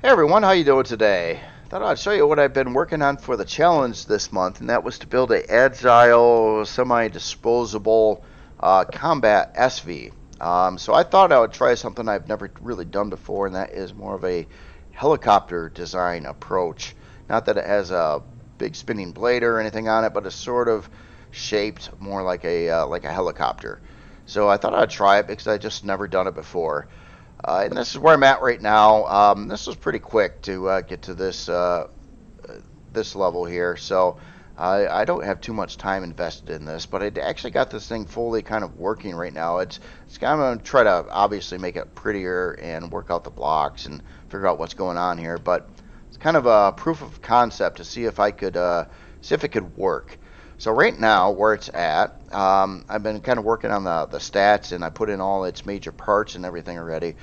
Hey everyone, how you doing today? Thought I'd show you what I've been working on for the challenge this month, and that was to build a agile, semi-disposable combat SV. So I thought I would try something I've never really done before, and that is more of a helicopter design approach. Not that it has a big spinning blade or anything on it, but it's sort of shaped more like a helicopter. So I thought I'd try it because I just never done it before. And this is where I'm at right now. This was pretty quick to get to this level here, so I don't have too much time invested in this. But I actually got this thing fully kind of working right now. It's kind of going to try to obviously make it prettier and work out the blocks and figure out what's going on here. But it's kind of a proof of concept to see if I could see if it could work. So right now, where it's at, I've been kind of working on the stats, and I put in all its major parts and everything already.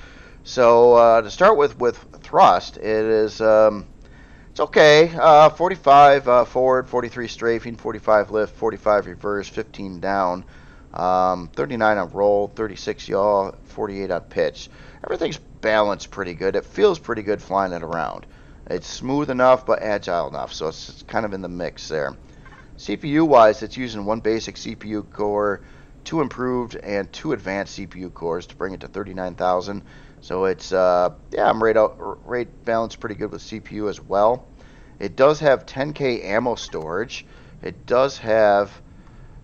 So to start with thrust, it is it's okay. 45 forward, 43 strafing, 45 lift, 45 reverse, 15 down, 39 on roll, 36 yaw, 48 on pitch. Everything's balanced pretty good. It feels pretty good flying it around. It's smooth enough, but agile enough, so it's kind of in the mix there. CPU-wise, it's using one basic CPU core, 2 improved, and 2 advanced CPU cores to bring it to 39,000. So it's, yeah, I'm rate balanced pretty good with CPU as well. It does have 10K ammo storage. It does have,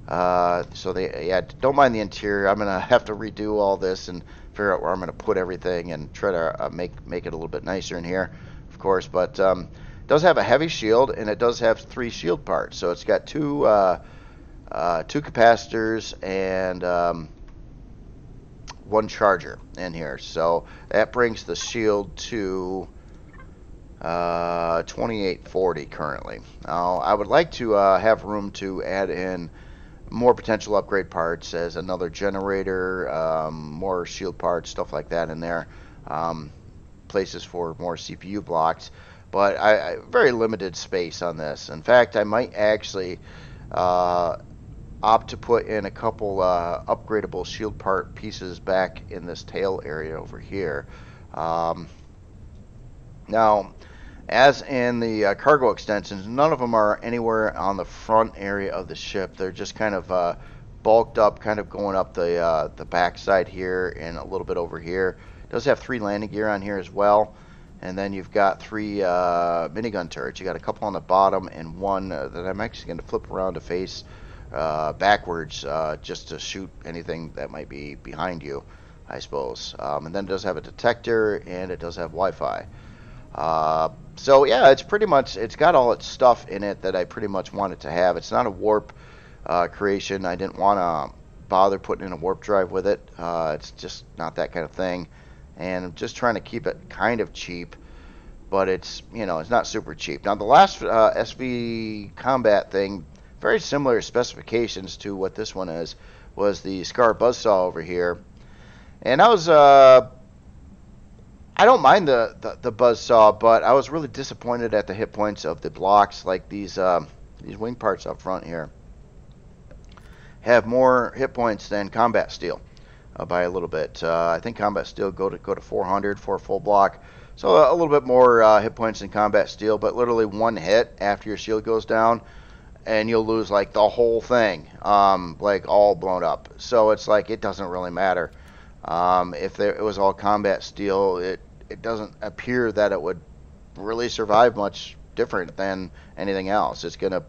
yeah, don't mind the interior. I'm going to have to redo all this and figure out where I'm going to put everything and try to make it a little bit nicer in here, of course. But does have a heavy shield, and it does have 3 shield parts. So it's got two capacitors and 1 charger in here. So that brings the shield to 2840 currently. Now I would like to have room to add in more potential upgrade parts, as another generator, more shield parts, stuff like that in there. Places for more CPU blocks. But I very limited space on this. In fact, I might actually opt to put in a couple upgradable shield part pieces back in this tail area over here. Now, as in the cargo extensions, none of them are anywhere on the front area of the ship. They're just kind of bulked up, kind of going up the back side here and a little bit over here. It does have 3 landing gear on here as well. And then you've got 3 minigun turrets. You got a couple on the bottom and one that I'm actually going to flip around to face backwards, just to shoot anything that might be behind you, I suppose. And then it does have a detector, and it does have Wi-Fi. So yeah, it's pretty much, it's got all its stuff in it that I pretty much want it to have. It's not a warp creation. I didn't want to bother putting in a warp drive with it. It's just not that kind of thing. And I'm just trying to keep it kind of cheap, but it's, you know, it's not super cheap. Now the last SV combat thing, very similar specifications to what this one is, was the Scar Buzzsaw over here. And I was, I don't mind the Buzzsaw, but I was really disappointed at the hit points of the blocks. Like these wing parts up front here have more hit points than Combat Steel. By a little bit. I think Combat Steel go to 400 for a full block, so a little bit more hit points than Combat Steel, but literally 1 hit after your shield goes down and you'll lose like the whole thing, like all blown up. So it's like it doesn't really matter. If it was all Combat Steel, it doesn't appear that it would really survive much different than anything else. It's gonna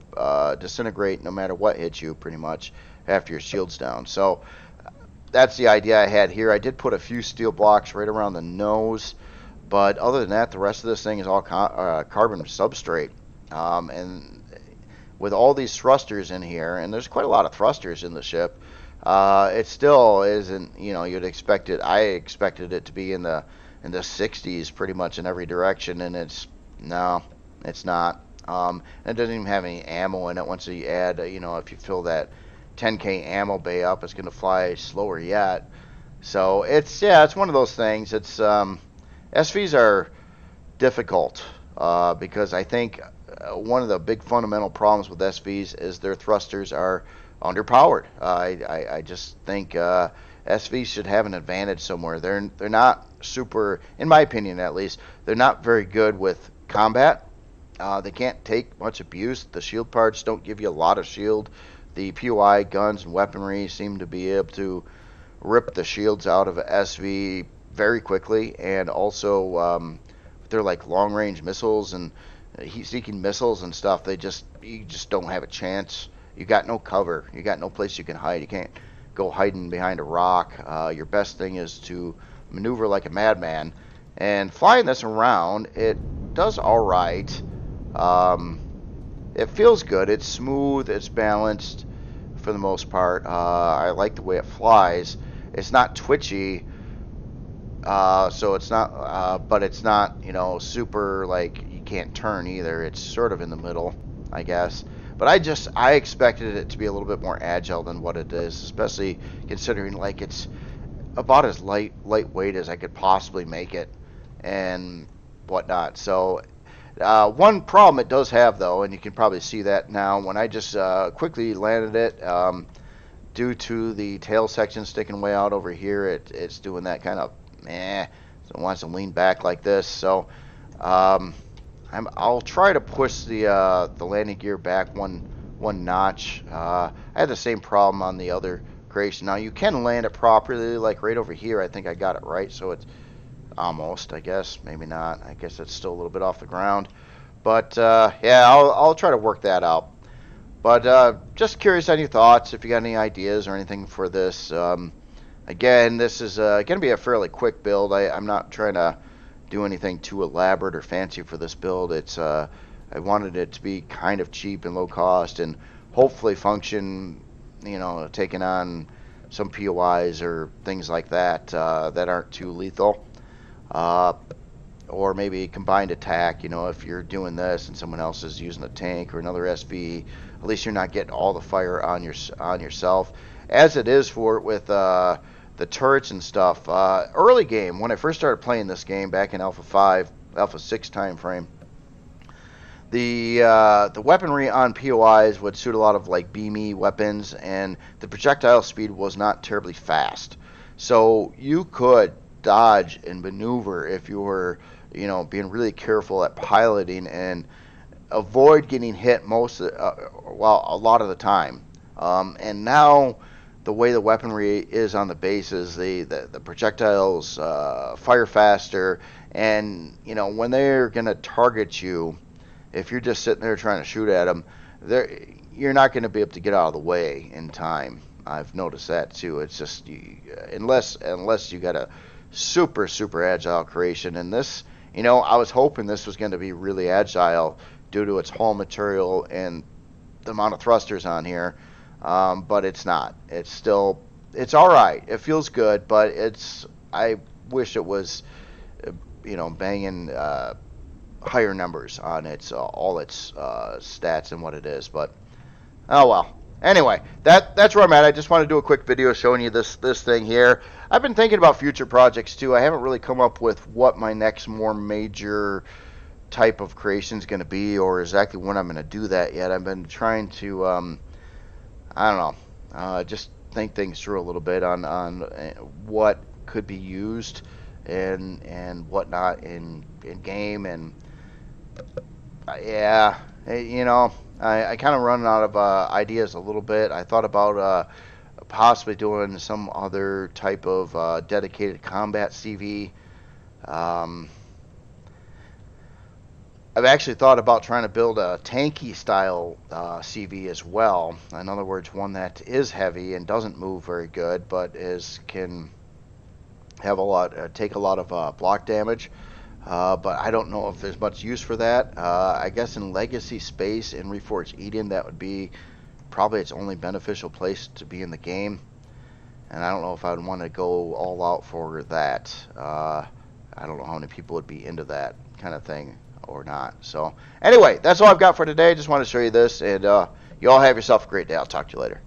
disintegrate no matter what hits you pretty much after your shield's down. So that's the idea I had here. I did put a few steel blocks right around the nose, but other than that, the rest of this thing is all carbon substrate. And with all these thrusters in here, and there's quite a lot of thrusters in the ship, it still isn't, you know, you'd expect it. I expected it to be in the 60s pretty much in every direction, and it's not. It doesn't even have any ammo in it. Once you add, you know, if you fill that 10K ammo bay up, it's going to fly slower yet. So it's, yeah, it's one of those things. It's SVs are difficult because I think one of the big fundamental problems with SVs is their thrusters are underpowered. I just think SV should have an advantage somewhere. They're not super, in my opinion at least, they're not very good with combat. They can't take much abuse. The shield parts don't give you a lot of shield. The POI guns and weaponry seem to be able to rip the shields out of SV very quickly, and also they're like long-range missiles and heat-seeking missiles and stuff. You just don't have a chance. You got no cover. You got no place you can hide. You can't go hiding behind a rock. Your best thing is to maneuver like a madman. And flying this around, it does all right. It feels good. It's smooth. It's balanced for the most part. I like the way it flies. It's not twitchy. So it's not, but it's not, you know, super, like, you can't turn either. It's sort of in the middle, I guess. But I expected it to be a little bit more agile than what it is, especially considering, like, it's about as lightweight as I could possibly make it and whatnot. So one problem it does have, though, and you can probably see that now, when I just quickly landed it, due to the tail section sticking way out over here, it's doing that kind of so it wants to lean back like this. So I'll try to push the landing gear back one notch. I had the same problem on the other creation. Now you can land it properly, like right over here. I think I got it right, so it's almost, I guess, maybe not. I guess it's still a little bit off the ground, but yeah, I'll try to work that out. But just curious on your thoughts, if you got any ideas or anything for this. Again, this is going to be a fairly quick build. I'm not trying to do anything too elaborate or fancy for this build. It's I wanted it to be kind of cheap and low cost, and hopefully function, you know, taking on some POIs or things like that that aren't too lethal. Or maybe combined attack, you know, if you're doing this and someone else is using a tank or another SV, at least you're not getting all the fire on yourself. As it is with the turrets and stuff. Early game, when I first started playing this game back in Alpha 5, Alpha 6 time frame, the weaponry on POIs would suit a lot of like beamy weapons, and the projectile speed was not terribly fast. So you could dodge and maneuver if you were, you know, being really careful at piloting and avoid getting hit well, a lot of the time. And now the way the weaponry is on the bases, the projectiles fire faster, and you know, when they're gonna target you, if you're just sitting there trying to shoot at them, you're not going to be able to get out of the way in time. I've noticed that too. It's just unless you got a super agile creation. And this, you know, I was hoping this was going to be really agile due to its hull material and the amount of thrusters on here, but it's not. It's all right. It feels good, but I wish it was, you know, banging higher numbers on all its stats and what it is. But oh well. Anyway, that's where I'm at. I just want to do a quick video showing you this thing here. I've been thinking about future projects too. I haven't really come up with what my next more major type of creation is going to be, or exactly when I'm going to do that yet. I've been trying to I don't know, just think things through a little bit on what could be used and whatnot in game. And yeah, you know, I kind of run out of ideas a little bit. I thought about possibly doing some other type of dedicated combat CV. I've actually thought about trying to build a tanky style CV as well. In other words, one that is heavy and doesn't move very good, but can have take a lot of block damage. But I don't know if there's much use for that. I guess in Legacy Space in Reforged Eden, that would be probably its only beneficial place to be in the game. And I don't know if I would want to go all out for that. I don't know how many people would be into that kind of thing or not. So anyway, that's all I've got for today. Just want to show you this, and you all have yourself a great day. I'll talk to you later.